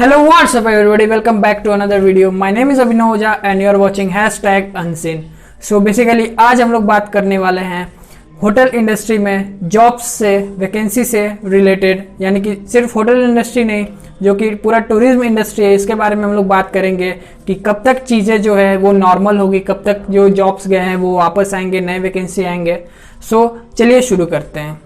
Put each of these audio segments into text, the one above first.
Hello, what's up everybody? Welcome back to another video. My name is Abhinav Oja and you are watching #Unseen. So basically आज हम लोग बात करने वाले हैं होटल इंडस्ट्री में जॉब्स से, वैकेंसी से रिलेटेड, यानी कि सिर्फ होटल इंडस्ट्री नहीं, जो कि पूरा टूरिज्म इंडस्ट्री है, इसके बारे में हम लोग बात करेंगे कि कब तक चीज़ें जो है वो नॉर्मल होगी, कब तक जो जॉब्स गए हैं वो वापस आएंगे, नए वैकेंसी आएंगे। सो चलिए शुरू करते हैं।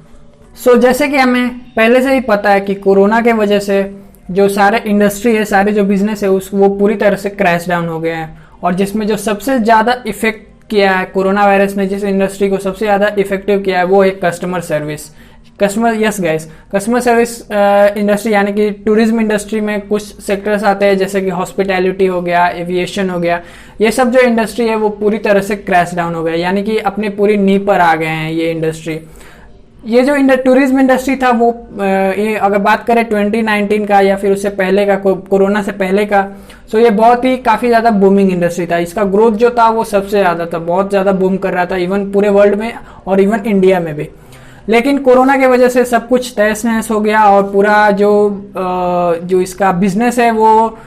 जैसे कि हमें पहले से ही पता है कि कोरोना के वजह से जो सारे इंडस्ट्री है, सारे जो बिजनेस है वो पूरी तरह से क्रैश डाउन हो गए हैं। और जिसमें जो सबसे ज़्यादा इफेक्ट किया है कोरोना वायरस ने, जिस इंडस्ट्री को सबसे ज़्यादा इफेक्टिव किया है, वो है customer service. Customer service industry यानी कि टूरिज्म इंडस्ट्री में कुछ सेक्टर्स आते हैं, जैसे कि हॉस्पिटैलिटी हो गया, एविएशन हो गया। ये सब जो इंडस्ट्री है वो पूरी तरह से क्रैश डाउन हो गया, यानी कि अपनी पूरी नींव पर आ गए हैं ये इंडस्ट्री। ये जो टूरिज्म इंडस्ट्री था वो ये अगर बात करें 2019 का या फिर उससे पहले का, कोरोना से पहले का, सो ये बहुत ही काफ़ी ज़्यादा बूमिंग इंडस्ट्री था। इसका ग्रोथ जो था वो सबसे ज़्यादा था, बहुत ज़्यादा बूम कर रहा था, इवन पूरे वर्ल्ड में और इवन इंडिया में भी। लेकिन कोरोना की वजह से सब कुछ तहस नहस हो गया और पूरा जो इसका बिजनेस है वो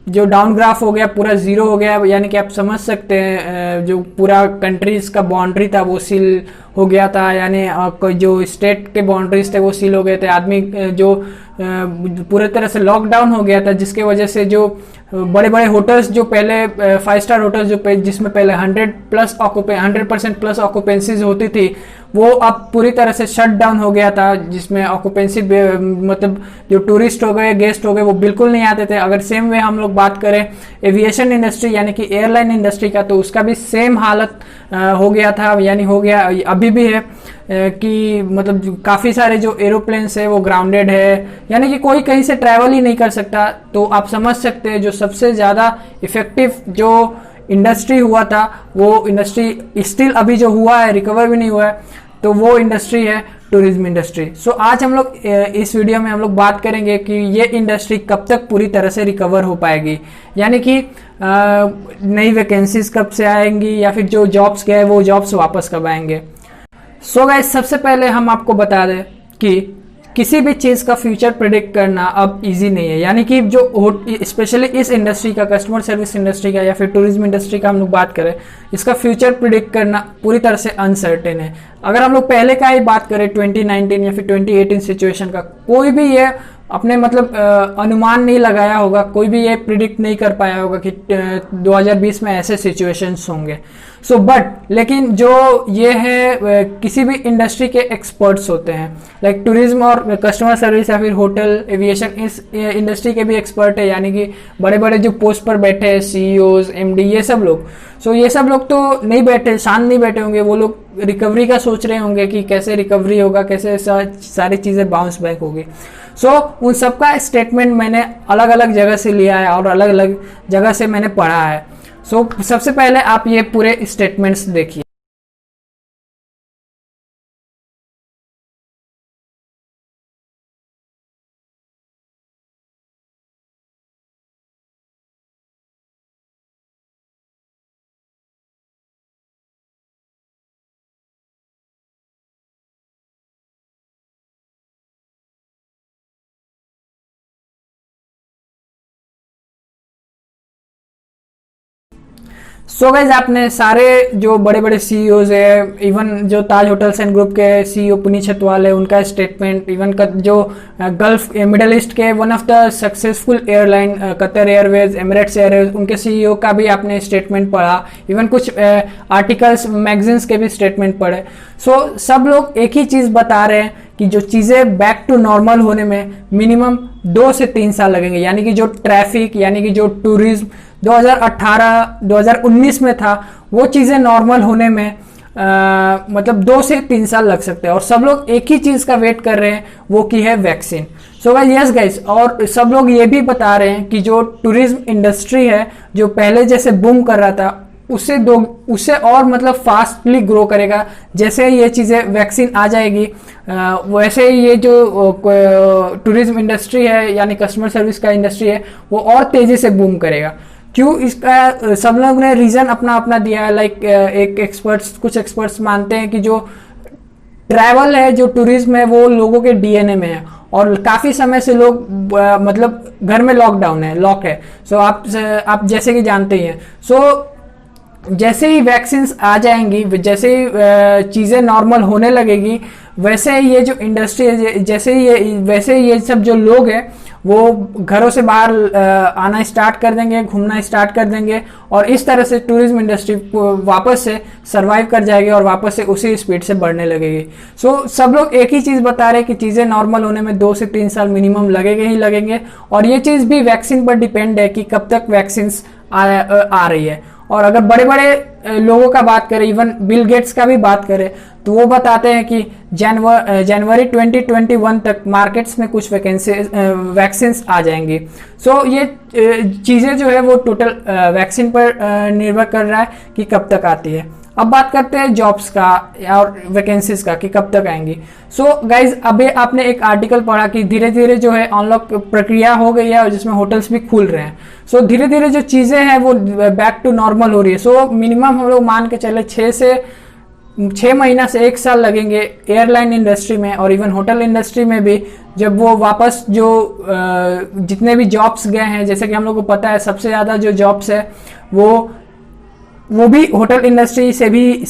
जो डाउन ग्राफ हो गया, पूरा जीरो हो गया। यानी कि आप समझ सकते हैं जो पूरा कंट्रीज का बाउंड्री था वो सील हो गया था, यानी जो स्टेट के बाउंड्रीज थे वो सील हो गए थे। आदमी जो पूरे तरह से लॉकडाउन हो गया था, जिसके वजह से जो बड़े बड़े होटल्स जो पहले 5 स्टार होटल्स जिसमें पहले 100% प्लस ऑक्यूपेंसीज होती थी, वो अब पूरी तरह से शट डाउन हो गया था, जिसमें ऑक्यूपेंसी मतलब जो टूरिस्ट हो गए, गेस्ट हो गए, वो बिल्कुल नहीं आते थे। अगर सेम वे हम लोग बात करें एविएशन इंडस्ट्री यानी कि एयरलाइन इंडस्ट्री का, तो उसका भी सेम हालत हो गया था, यानी हो गया, अभी भी है कि मतलब काफ़ी सारे जो एरोप्लेन्स है वो ग्राउंडेड है, यानी कि कोई कहीं से ट्रैवल ही नहीं कर सकता। तो आप समझ सकते हैं जो सबसे ज़्यादा इफेक्टिव जो इंडस्ट्री हुआ था, वो इंडस्ट्री स्टिल अभी जो हुआ है, रिकवर भी नहीं हुआ है, तो वो इंडस्ट्री है टूरिज्म इंडस्ट्री। आज हम लोग इस वीडियो में हम लोग बात करेंगे कि ये इंडस्ट्री कब तक पूरी तरह से रिकवर हो पाएगी, यानी कि नई वैकेंसीज कब से आएंगी या फिर जो जॉब्स गए वो जॉब्स वापस कब आएंगे। गाइस, सबसे पहले हम आपको बता दें कि किसी भी चीज़ का फ्यूचर प्रेडिक्ट करना अब इजी नहीं है, यानी कि जो स्पेशली इस इंडस्ट्री का, कस्टमर सर्विस इंडस्ट्री का या फिर टूरिज्म इंडस्ट्री का हम लोग बात करें, इसका फ्यूचर प्रेडिक्ट करना पूरी तरह से अनसर्टेन है। अगर हम लोग पहले का ही बात करें 2019 या फिर 2018 सिचुएशन का, कोई भी ये अपने मतलब अनुमान नहीं लगाया होगा, कोई भी ये प्रिडिक्ट नहीं कर पाया होगा कि 2020 में ऐसे सिचुएशंस होंगे। बट लेकिन जो ये है किसी भी इंडस्ट्री के एक्सपर्ट्स होते हैं, लाइक टूरिज्म और कस्टमर सर्विस या फिर होटल एविएशन, इस इंडस्ट्री के भी एक्सपर्ट है, यानी कि बड़े बड़े जो पोस्ट पर बैठे हैं, CEOs, MD, ये सब लोग। ये सब लोग तो नहीं बैठे, शांत नहीं बैठे होंगे, वो लोग रिकवरी का सोच रहे होंगे कि कैसे रिकवरी होगा, कैसे सारी चीज़ें बाउंस बैक होगी। उन सबका स्टेटमेंट मैंने अलग अलग जगह से लिया है और अलग अलग जगह से मैंने पढ़ा है। सबसे पहले आप ये पूरे स्टेटमेंट्स देखिए। गाइज, आपने सारे जो बड़े बड़े CEOs है, इवन जो ताज होटल्स एंड ग्रुप के CEO पुनीत छतवाल है, उनका स्टेटमेंट, इवन जो गल्फ मिडल ईस्ट के one of the successful airline Qatar Airways, Emirates Airways, उनके CEO का भी आपने स्टेटमेंट पढ़ा, इवन कुछ आर्टिकल्स मैगजीन्स के भी स्टेटमेंट पढ़े। सब लोग एक ही चीज़ बता रहे हैं कि जो चीज़ें बैक टू नॉर्मल होने में मिनिमम 2 से 3 साल लगेंगे, यानी कि जो ट्रैफिक, यानी कि जो टूरिज्म 2018-2019 में था, वो चीज़ें नॉर्मल होने में मतलब 2 से 3 साल लग सकते हैं। और सब लोग एक ही चीज़ का वेट कर रहे हैं, वो की है वैक्सीन। यस गाइस, और सब लोग ये भी बता रहे हैं कि जो टूरिज्म इंडस्ट्री है, जो पहले जैसे बूम कर रहा था, उससे और मतलब फास्टली ग्रो करेगा। जैसे ये चीज़ें वैक्सीन आ जाएगी, वैसे ही ये जो टूरिज्म इंडस्ट्री है यानी कस्टमर सर्विस का इंडस्ट्री है, वो और तेज़ी से बूम करेगा। क्यों? इसका सब लोग ने रीज़न अपना अपना दिया है। लाइक कुछ एक्सपर्ट्स मानते हैं कि जो ट्रैवल है, जो टूरिज्म है, वो लोगों के डीएनए में है और काफी समय से लोग मतलब घर में लॉकडाउन है, लॉक है। सो आप जैसे कि जानते ही हैं। सो जैसे ही वैक्सीन आ जाएंगी, जैसे ही चीजें नॉर्मल होने लगेगी, वैसे ही ये जो इंडस्ट्री है, वैसे ही ये सब जो लोग हैं वो घरों से बाहर आना स्टार्ट कर देंगे, घूमना स्टार्ट कर देंगे और इस तरह से टूरिज्म इंडस्ट्री वापस से सरवाइव कर जाएगी और वापस से उसी स्पीड से बढ़ने लगेगी। सो सब लोग एक ही चीज बता रहे हैं कि चीजें नॉर्मल होने में 2 से 3 साल मिनिमम लगेंगे ही लगेंगे और ये चीज भी वैक्सीन पर डिपेंड है कि कब तक वैक्सीन आ रही है। और अगर बड़े बड़े लोगों का बात करें, इवन बिल गेट्स का भी बात करें, तो वो बताते हैं कि जनवरी 2021 तक मार्केट्स में कुछ वैक्सीन आ जाएंगी। सो ये चीजें जो है वो टोटल वैक्सीन पर निर्भर कर रहा है कि कब तक आती है। अब बात करते हैं जॉब्स का और वैकेंसीज का कि कब तक आएंगी। सो गाइज, अभी आपने एक आर्टिकल पढ़ा कि धीरे धीरे जो है अनलॉक प्रक्रिया हो गई है और जिसमें होटल्स भी खुल रहे हैं। सो धीरे धीरे जो चीजें हैं वो बैक टू नॉर्मल हो रही है। सो मिनिमम हम लोग मान के चले 6 महीना से 1 साल लगेंगे एयरलाइन इंडस्ट्री में और इवन होटल इंडस्ट्री में भी, जब वो वापस जो जितने भी जॉब्स गए हैं, जैसे कि हम लोग को पता है सबसे ज्यादा जो जॉब्स है वो भी होटल इंडस्ट्री से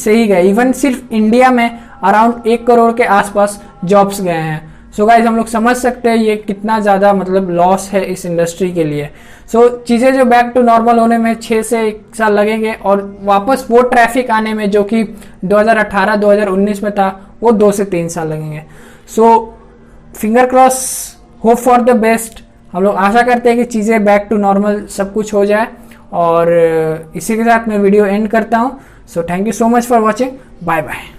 ही गए। इवन सिर्फ इंडिया में अराउंड 1 करोड़ के आसपास जॉब्स गए हैं। सो गाइज, हम लोग समझ सकते हैं ये कितना ज्यादा मतलब लॉस है इस इंडस्ट्री के लिए। सो चीजें जो बैक टू नॉर्मल होने में 6 से 1 साल लगेंगे और वापस वो ट्रैफिक आने में जो कि 2018-2019 में था, वो 2 से 3 साल लगेंगे। So finger cross, hope for the best. हम लोग आशा करते हैं कि चीजें बैक टू नॉर्मल सब कुछ हो जाए और इसी के साथ मैं वीडियो एंड करता हूं। So thank you so much for watching. Bye bye.